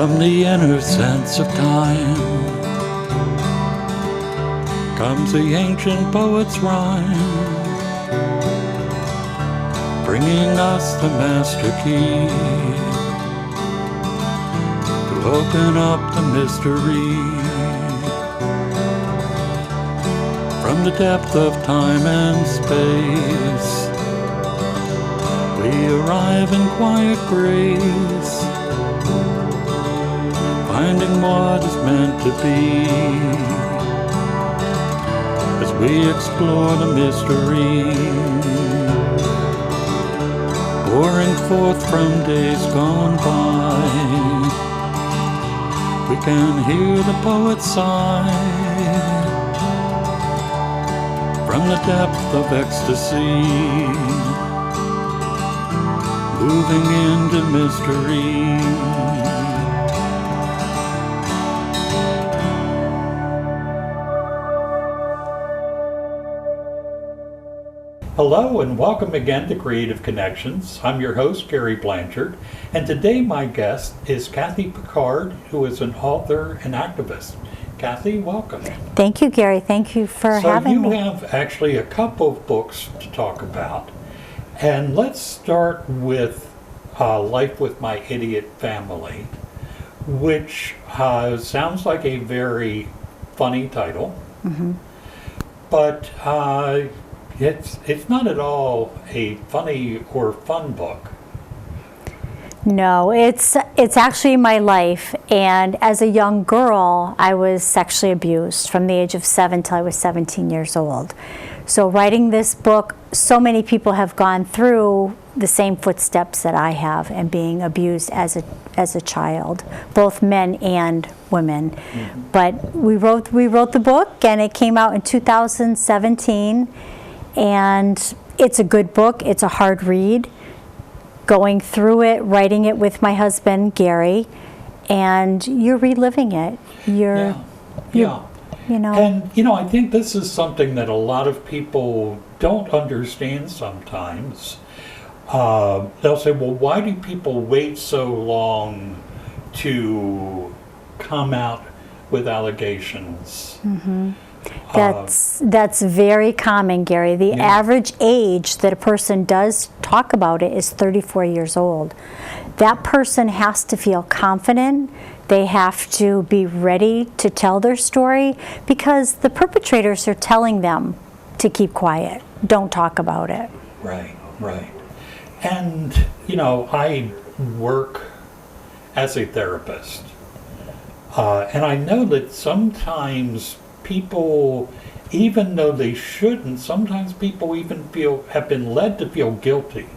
From the inner sense of time comes the ancient poet's rhyme, bringing us the master key to open up the mystery. From the depth of time and space, we arrive in quiet grace, finding what is meant to be as we explore the mystery, pouring forth from days gone by. We can hear the poet sigh from the depth of ecstasy, moving into mystery. Hello and welcome again to Creative Connections. I'm your host, Gary Blanchard, and today my guest is Kathy Picard, who is an author and activist. Kathy, welcome. Thank you, Gary. Thank you for having me. So you have actually a couple of books to talk about, and let's start with Life with My Idiot Family, which sounds like a very funny title, but it's not at all a funny or fun book. No, it's actually my life. And as a young girl, I was sexually abused from the age of 7 till I was 17 years old. So writing this book, so many people have gone through the same footsteps that I have and being abused as a child, both men and women. But we wrote the book, and it came out in 2017. And it's a good book. It's a hard read. Going through it, writing it with my husband, Gary, and you're reliving it. Yeah. You know. And, you know, I think this is something that a lot of people don't understand sometimes. They'll say, well, why do people wait so long to come out with allegations? That's very common, Gary. The average age that a person does talk about it is 34 years old. That person has to feel confident. They have to be ready to tell their story because the perpetrators are telling them to keep quiet. Don't talk about it. Right. And, you know, I work as a therapist. And I know that sometimes people, even though they shouldn't, sometimes people even have been led to feel guilty.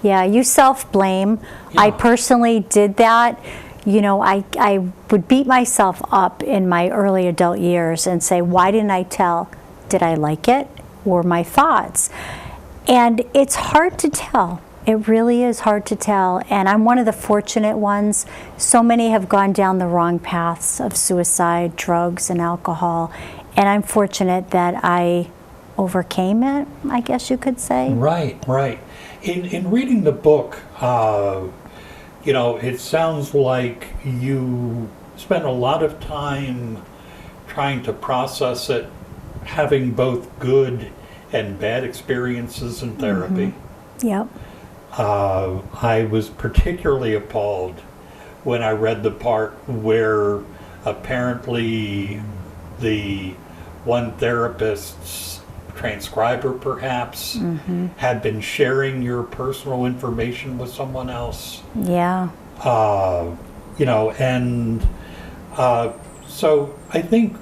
Yeah, you self-blame. Yeah. I personally did that. You know, I would beat myself up in my early adult years and say, why didn't I tell? Did I like it? Or my thoughts? And it's hard to tell. It really is hard to tell, and I'm one of the fortunate ones. So many have gone down the wrong paths of suicide, drugs, and alcohol, and I'm fortunate that I overcame it, I guess you could say. Right. In reading the book, you know, it sounds like you spent a lot of time trying to process it, having both good and bad experiences in therapy. Yep. I was particularly appalled when I read the part where apparently the one therapist's transcriber perhaps had been sharing your personal information with someone else. Yeah. You know, and so I think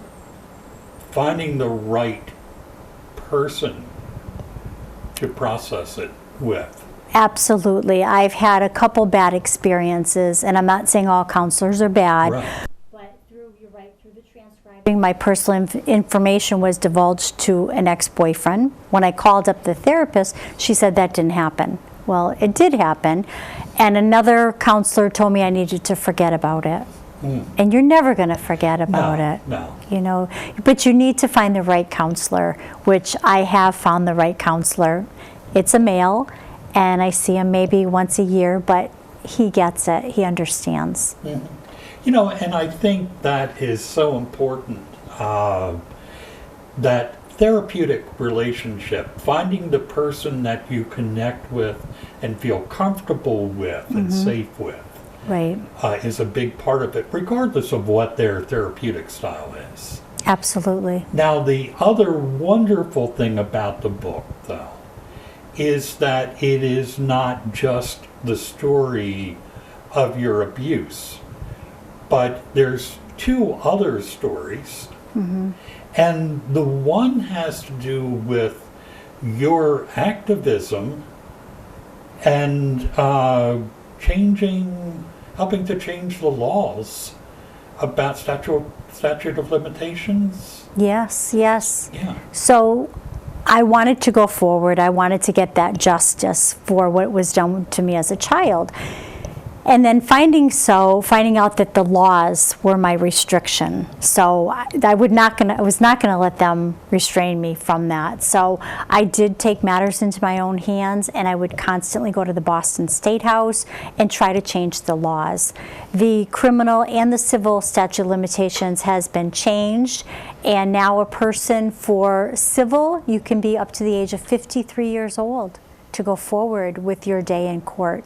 finding the right person to process it with. Absolutely. I've had a couple bad experiences, and I'm not saying all counselors are bad. Right. But through the transcribing, my personal information was divulged to an ex-boyfriend. When I called up the therapist, she said that didn't happen. Well, it did happen, and another counselor told me I needed to forget about it. And you're never going to forget about it. No. You know, but you need to find the right counselor, which I have found the right counselor. It's a male, and I see him maybe once a year, but he gets it. He understands. Mhm. And I think that is so important, that therapeutic relationship, finding the person that you connect with and feel comfortable with and safe with, Right. is a big part of it, regardless of what their therapeutic style is. Absolutely. Now, the other wonderful thing about the book, though, is that it is not just the story of your abuse, but there's two other stories. And the one has to do with your activism and helping to change the laws about statute of limitations. Yes, yes. Yeah. So I wanted to go forward. I wanted to get that justice for what was done to me as a child. And then finding out that the laws were my restriction. So I was not going to let them restrain me from that. So I did take matters into my own hands, and I would constantly go to the Boston State House and try to change the laws. The criminal and the civil statute of limitations has been changed, and now a person for civil, you can be up to the age of 53 years old to go forward with your day in court.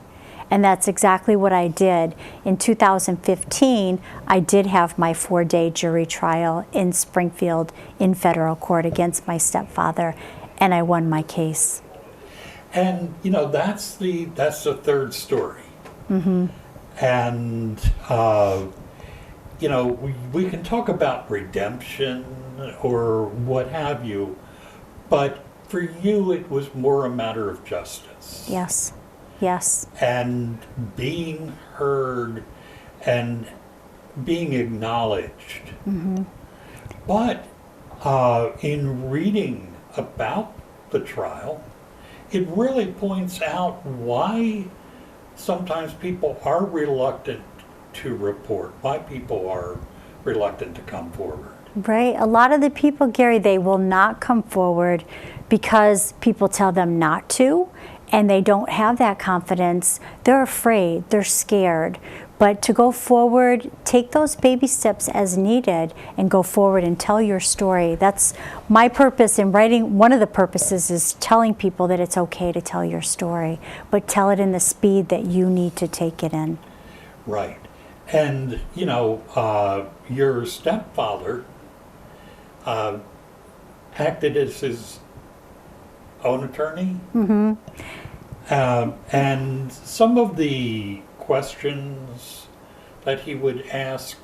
And that's exactly what I did. In 2015, I did have my 4-day jury trial in Springfield in federal court against my stepfather, and I won my case. And that's the third story. And we can talk about redemption or what have you, but for you it was more a matter of justice. Yes. Yes. And being heard and being acknowledged. But in reading about the trial, it really points out why sometimes people are reluctant to report, why people are reluctant to come forward. Right. A lot of the people, Gary, they will not come forward because people tell them not to, and they don't have that confidence. They're afraid, they're scared. But to go forward, take those baby steps as needed and go forward and tell your story. That's my purpose in writing. One of the purposes is telling people that it's okay to tell your story, but tell it in the speed that you need to take it in. Right. And, your stepfather acted as his own attorney. And some of the questions that he would ask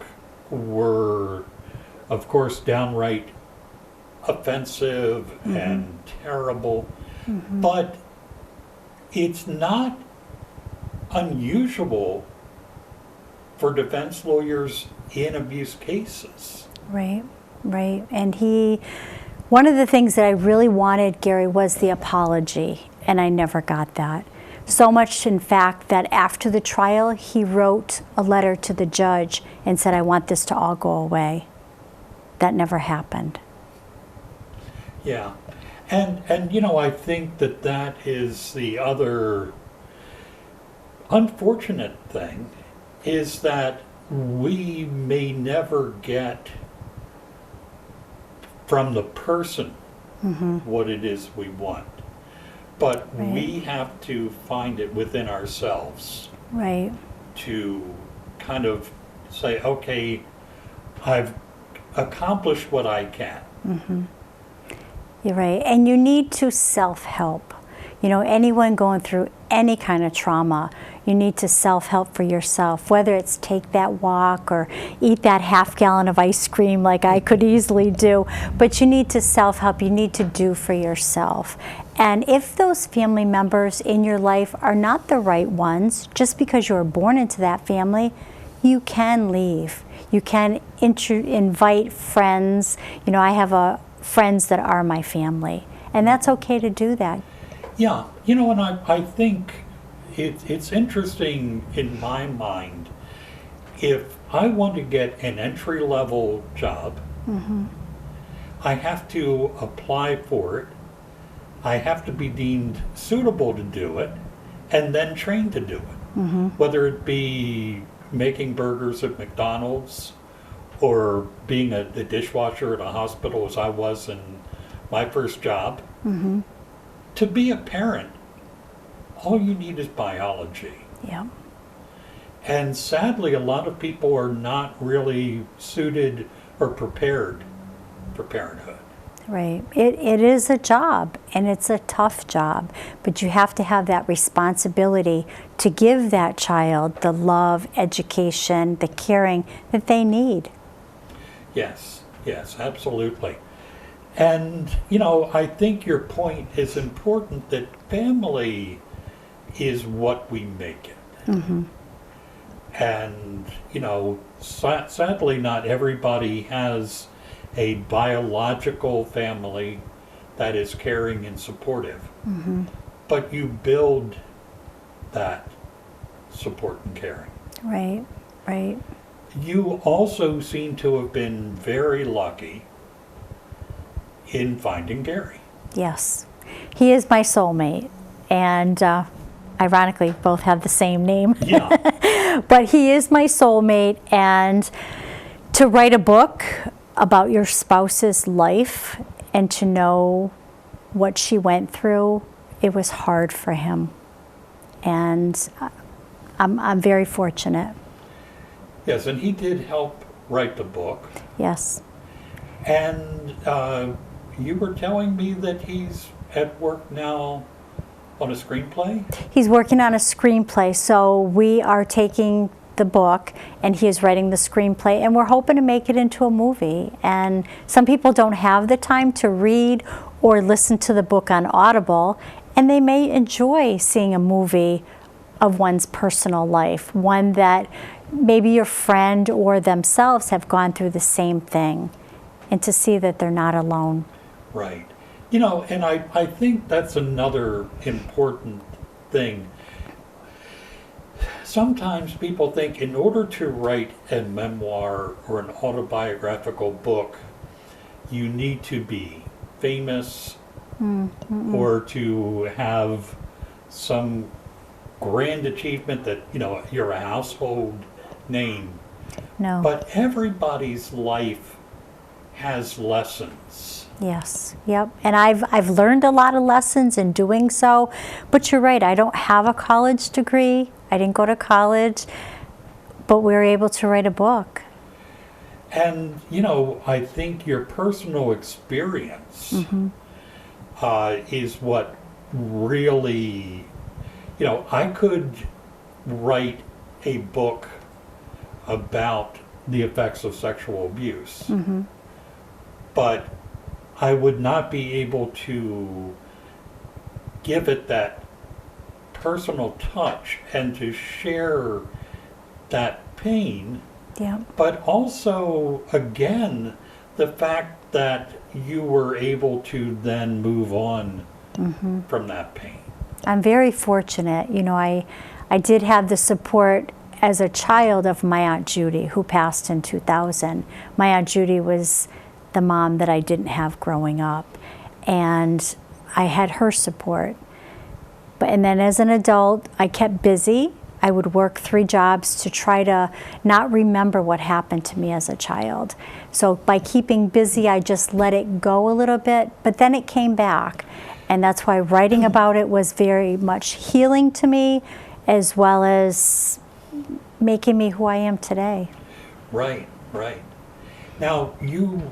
were, of course, downright offensive and terrible. But it's not unusual for defense lawyers in abuse cases. Right, right. And one of the things that I really wanted, Gary, was the apology, and I never got that. So much, in fact, that after the trial, he wrote a letter to the judge and said, I want this to all go away. That never happened. Yeah. And I think that is the other unfortunate thing, is that we may never get from the person what it is we want. But we have to find it within ourselves. Right. To kind of say, okay, I've accomplished what I can. You're right. And you need to self-help. Anyone going through any kind of trauma, you need to self-help for yourself, whether it's take that walk or eat that half-gallon of ice cream like I could easily do. But you need to self-help. You need to do for yourself. And if those family members in your life are not the right ones, just because you were born into that family, you can leave. You can invite friends. I have friends that are my family, and that's okay to do that. Yeah, and I think it's interesting in my mind. If I want to get an entry-level job, I have to apply for it. I have to be deemed suitable to do it, and then trained to do it. whether it be making burgers at McDonald's or being a dishwasher at a hospital as I was in my first job. To be a parent, all you need is biology. Yeah. And sadly, a lot of people are not really suited or prepared for parenthood. Right. It is a job, and it's a tough job, but you have to have that responsibility to give that child the love, education, the caring that they need. Yes, absolutely. And, you know, I think your point is important, that family is what we make it. And, you know, sadly, not everybody has a biological family that is caring and supportive. But you build that support and caring. Right, right. You also seem to have been very lucky in finding Gary. Yes. He is my soulmate, and ironically, both have the same name. Yeah. But he is my soulmate, and to write a book about your spouse's life and to know what she went through, it was hard for him. And I'm very fortunate. Yes, and he did help write the book. Yes. And you were telling me that he's at work now on a screenplay? He's working on a screenplay, so we are taking the book and he is writing the screenplay, and we're hoping to make it into a movie. And some people don't have the time to read or listen to the book on Audible, and they may enjoy seeing a movie of one's personal life, one that maybe your friend or themselves have gone through the same thing, and to see that they're not alone. Right. You know, and I think that's another important thing. Sometimes people think in order to write a memoir or an autobiographical book, you need to be famous or to have some grand achievement that, you know, you're a household name. No. But everybody's life has lessons. Yes. Yep. And I've learned a lot of lessons in doing so. But you're right. I don't have a college degree. I didn't go to college. But we were able to write a book. And, you know, I think your personal experience is what really, you know, I could write a book about the effects of sexual abuse, but I would not be able to give it that personal touch and to share that pain. Yeah. But also, again, the fact that you were able to then move on from that pain. I'm very fortunate. You know, I did have the support as a child of my Aunt Judy, who passed in 2000. My Aunt Judy was the mom that I didn't have growing up, and I had her support. And then as an adult, I kept busy. I would work 3 jobs to try to not remember what happened to me as a child. So by keeping busy, I just let it go a little bit, but then it came back. And that's why writing about it was very much healing to me, as well as making me who I am today. Right, right. Now, you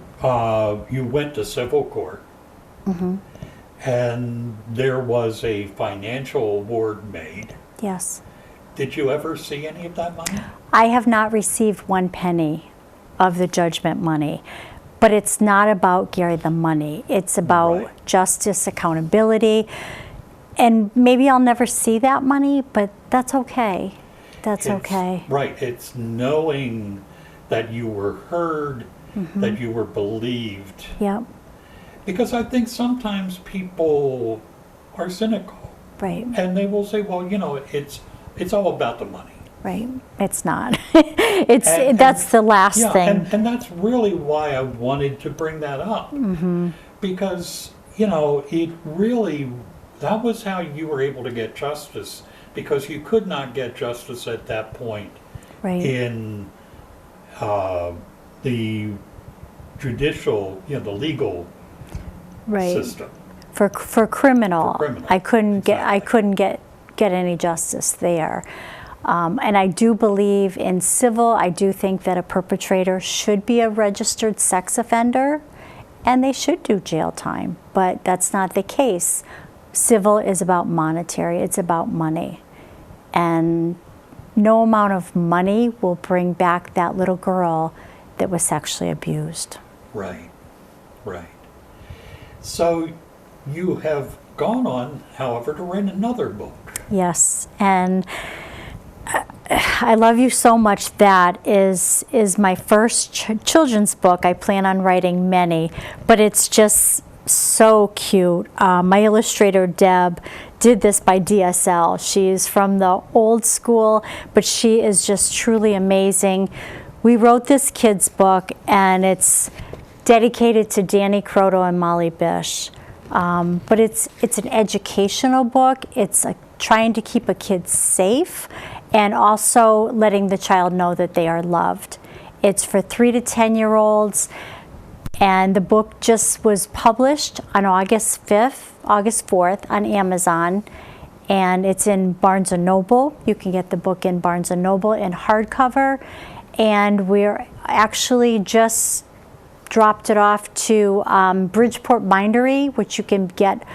went to civil court, and there was a financial award made. Yes. Did you ever see any of that money? I have not received 1 penny of the judgment money, but it's not about, Gary, the money. It's about justice, accountability, and maybe I'll never see that money, but that's okay. That's okay. Right. It's knowing that you were heard, that you were believed. Yep. Because I think sometimes people are cynical. Right. And they will say, well, you know, it's all about the money. Right. It's not. That's the last thing. And that's really why I wanted to bring that up. Because, you know, it really, that was how you were able to get justice because you could not get justice at that point Right. in the judicial, the legal Right. system. For criminal, For criminal, I couldn't exactly. get any justice there. And I do believe in civil. I do think that a perpetrator should be a registered sex offender, and they should do jail time. But that's not the case. Civil is about monetary. It's about money, and no amount of money will bring back that little girl that was sexually abused. Right, right. So you have gone on, however, to write another book. Yes, and I love you so much. That is my first children's book. I plan on writing many, but it's just so cute. My illustrator, Deb, did this by DSL. She's from the old school, but she is just truly amazing. We wrote this kid's book, and it's dedicated to Danny Croto and Molly Bish. But it's an educational book. It's trying to keep a kid safe and also letting the child know that they are loved. It's for 3 to 10-year-olds, and the book just was published on August 4th on Amazon, and it's in Barnes & Noble. You can get the book in Barnes & Noble in hardcover, and we're actually just dropped it off to Bridgeport Bindery, which you can get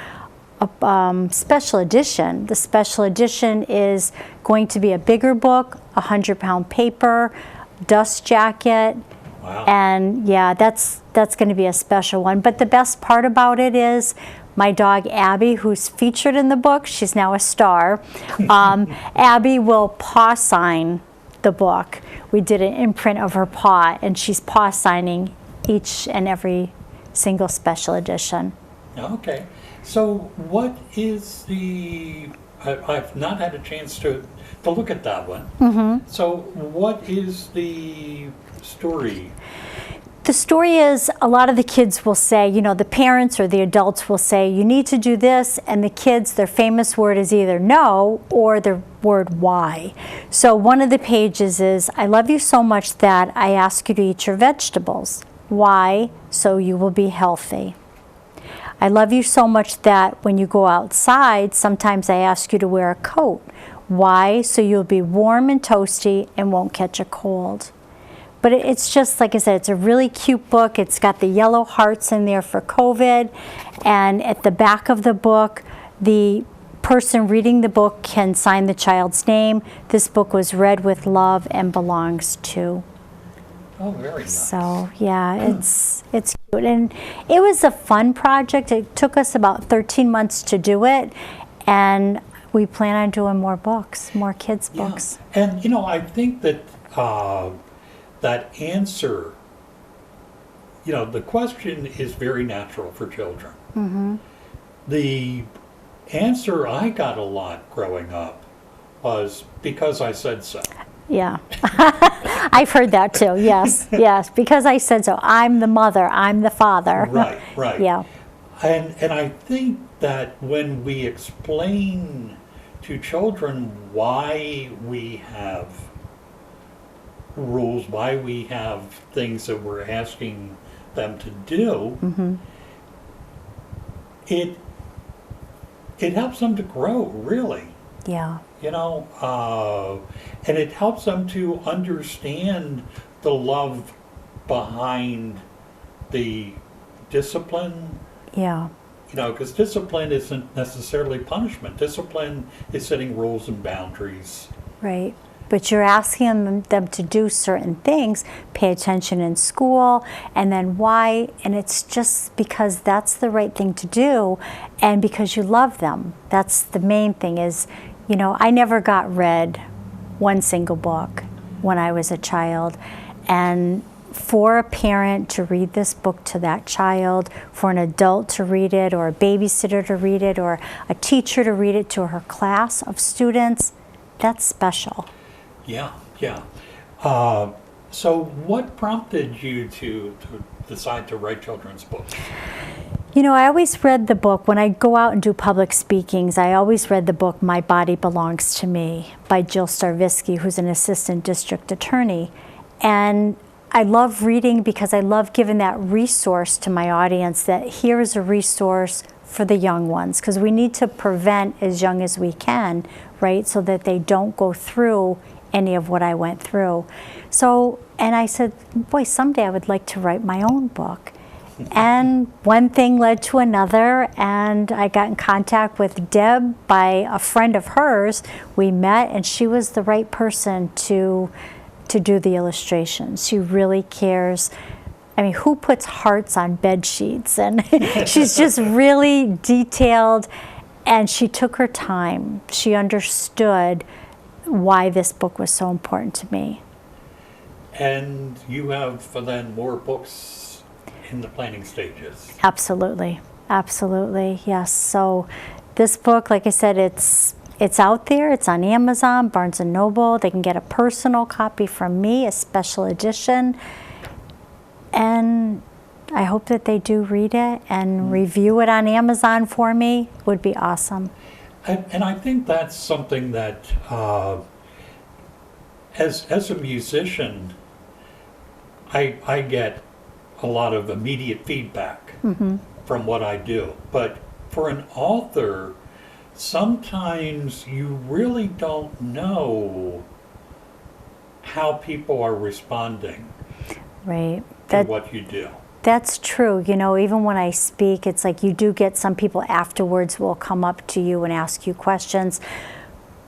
a special edition. The special edition is going to be a bigger book, 100-pound paper, dust jacket. Wow. And yeah, that's going to be a special one. But the best part about it is my dog Abby, who's featured in the book, she's now a star. Abby will paw sign the book. We did an imprint of her paw, and she's paw signing each and every single special edition. Okay. So what is I've not had a chance to look at that one. Mm-hmm. So what is the story? The story is, a lot of the kids will say, the parents or the adults will say, you need to do this, and the kids, their famous word is either no or the word why. So one of the pages is, I love you so much that I ask you to eat your vegetables. Why? So you will be healthy. I love you so much that when you go outside, sometimes I ask you to wear a coat. Why? So you'll be warm and toasty and won't catch a cold. But it's just, like I said, it's a really cute book. It's got the yellow hearts in there for COVID. And at the back of the book, the person reading the book can sign the child's name. This book was read with love and belongs to. Oh, very nice. So yeah, it's cute, and it was a fun project. It took us about 13 months to do it, and we plan on doing more books, more kids' books. And I think that that answer, the question is very natural for children. Mm-hmm. The answer I got a lot growing up was because I said so. Yeah, I've heard that too. Yes, yes, because I said so. I'm the mother. I'm the father. Right, right. Yeah. And I think that when we explain to children why we have rules, why we have things that we're asking them to do, mm-hmm. it helps them to grow, really. Yeah. And it helps them to understand the love behind the discipline. Yeah. Because discipline isn't necessarily punishment. Discipline is setting rules and boundaries. Right. But you're asking them to do certain things, pay attention in school, and then why, and it's just because that's the right thing to do, and because you love them. That's the main thing is, I never got read one single book when I was a child, and for a parent to read this book to that child, for an adult to read it, or a babysitter to read it, or a teacher to read it to her class of students, that's special. Yeah, yeah. So what prompted you to decide to write children's books? I always read the book, when I go out and do public speakings, I always read the book My Body Belongs to Me by Jill Starvisky, who's an assistant district attorney. And I love reading because I love giving that resource to my audience, that here is a resource for the young ones, because we need to prevent as young as we can, right, so that they don't go through any of what I went through. So, and I said, boy, someday I would like to write my own book. And one thing led to another, and I got in contact with Deb by a friend of hers. We met, and she was the right person to do the illustrations. She really cares. I mean, who puts hearts on bed sheets? And she's just really detailed, and she took her time. She understood why this book was so important to me. And you have then more books in the planning stages. Absolutely, absolutely, yes. So this book, like I said, it's out there. It's on Amazon, Barnes & Noble. They can get a personal copy from me, a special edition. And I hope that they do read it and review it on Amazon for me. It would be awesome. And I think that's something that, as a musician, I get a lot of immediate feedback from what I do. But for an author, sometimes you really don't know how people are responding Right. to what you do. That's true. Even when I speak, it's like you do get some people afterwards will come up to you and ask you questions.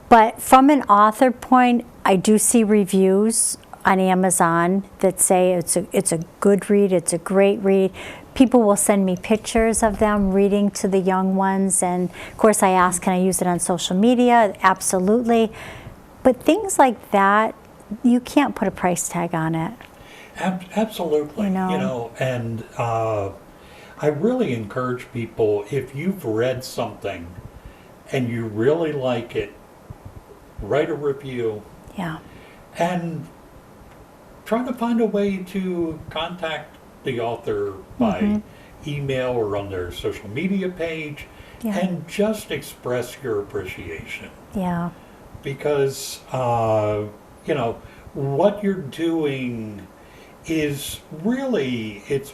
But from an author point, I do see reviews on Amazon that say it's a good read, it's a great read. People will send me pictures of them reading to the young ones, and of course I ask, can I use it on social media? Absolutely. But things like that, you can't put a price tag on it. Absolutely. And I really encourage people, if you've read something and you really like it, write a review. Yeah. And try to find a way to contact the author by email or on their social media page, and just express your appreciation. Yeah. Because, what you're doing is really, it's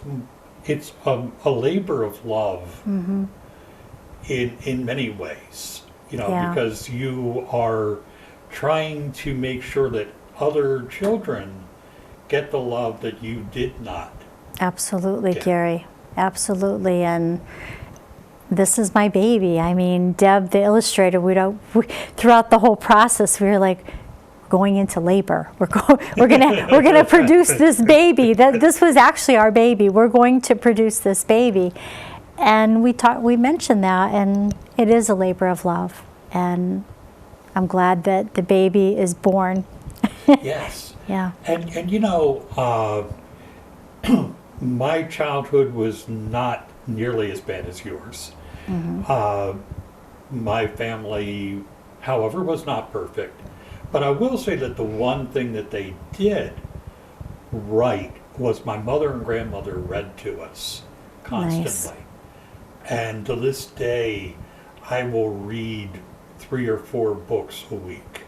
a labor of love in many ways, because you are trying to make sure that other children get the love that you did not. Absolutely, get. Gary. Absolutely. And this is my baby. I mean, Deb, the illustrator, throughout the whole process, we were like, going into labor. We're gonna produce this baby. This was actually our baby. We're going to produce this baby. And we mentioned that, and it is a labor of love. And I'm glad that the baby is born. Yes. Yeah. And my childhood was not nearly as bad as yours. My family, however, was not perfect. But I will say that the one thing that they did right was my mother and grandmother read to us constantly. Nice. And to this day, I will read 3 or 4 books a week.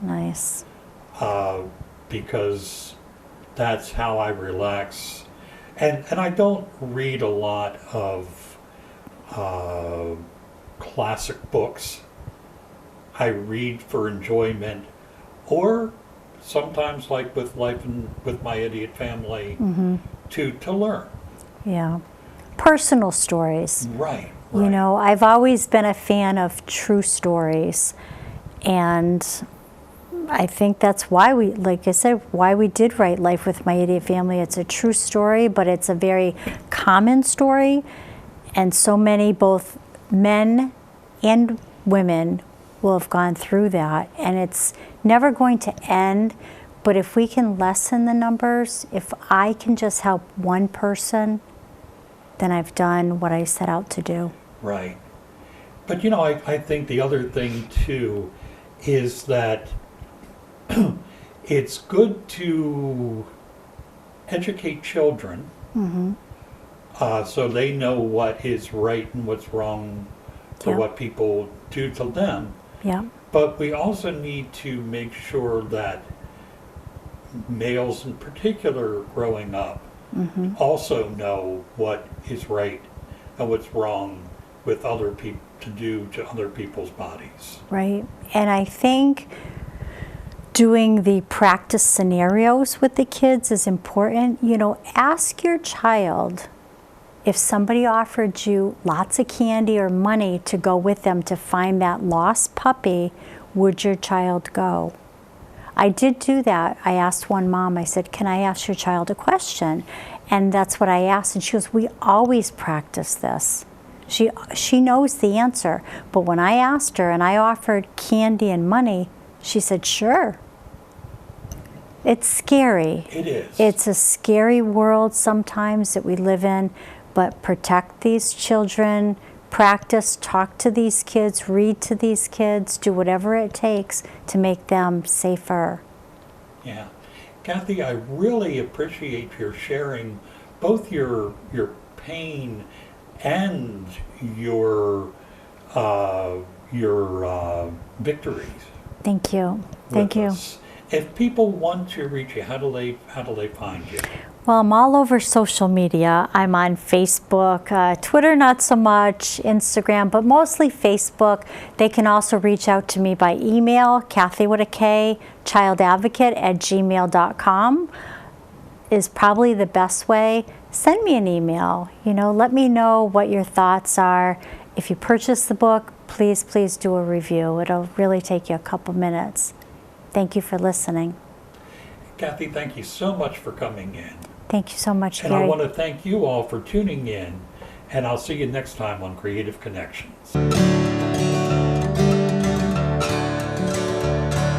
Nice. Because that's how I relax. And I don't read a lot of classic books. I read for enjoyment, or sometimes, like with Life with My Idiot Family, to learn. Yeah. Personal stories. Right. I've always been a fan of true stories, and I think that's why why we did write Life with My Idiot Family. It's a true story, but it's a very common story, and so many, both men and women, will have gone through that, and it's never going to end. But if we can lessen the numbers, if I can just help one person, then I've done what I set out to do. Right. But I think the other thing too is that it's good to educate children so they know what is right and what's wrong for Yeah. what people do to them. Yeah. But we also need to make sure that males in particular growing up also know what is right and what's wrong with other people to do to other people's bodies. Right. And I think doing the practice scenarios with the kids is important. You know, ask your child if somebody offered you lots of candy or money to go with them to find that lost puppy, would your child go? I did do that. I asked one mom, I said, can I ask your child a question? And that's what I asked. And she goes, we always practice this. She knows the answer. But when I asked her and I offered candy and money, she said, sure. It's scary. It is. It's a scary world sometimes that we live in, but protect these children, practice, talk to these kids, read to these kids, do whatever it takes to make them safer. Yeah. Kathy, I really appreciate your sharing both your pain and your victories. Thank you. Thank you. Us. If people want to reach you, how do they find you? Well, I'm all over social media. I'm on Facebook, Twitter not so much, Instagram, but mostly Facebook. They can also reach out to me by email, Kathy with a K, childadvocate@gmail.com is probably the best way. Send me an email, let me know what your thoughts are. If you purchase the book, please do a review. It'll really take you a couple minutes. Thank you for listening. Kathy, thank you so much for coming in. Thank you so much, And Gary. I want to thank you all for tuning in, and I'll see you next time on Creative Connections.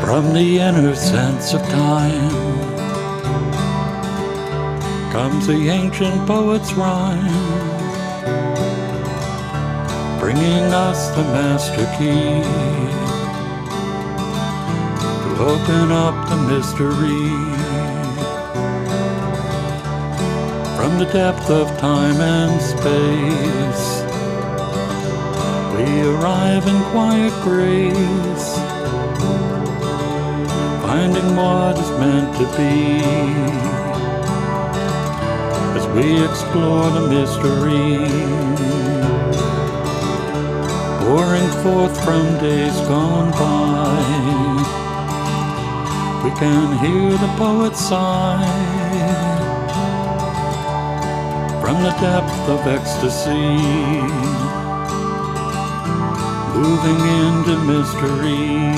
From the inner sense of time comes the ancient poet's rhyme, bringing us the master key to open up the mystery. From the depth of time and space, we arrive in quiet grace, finding what is meant to be, as we explore the mystery, pouring forth from days gone by. We can hear the poet sigh, from the depth of ecstasy, moving into mystery.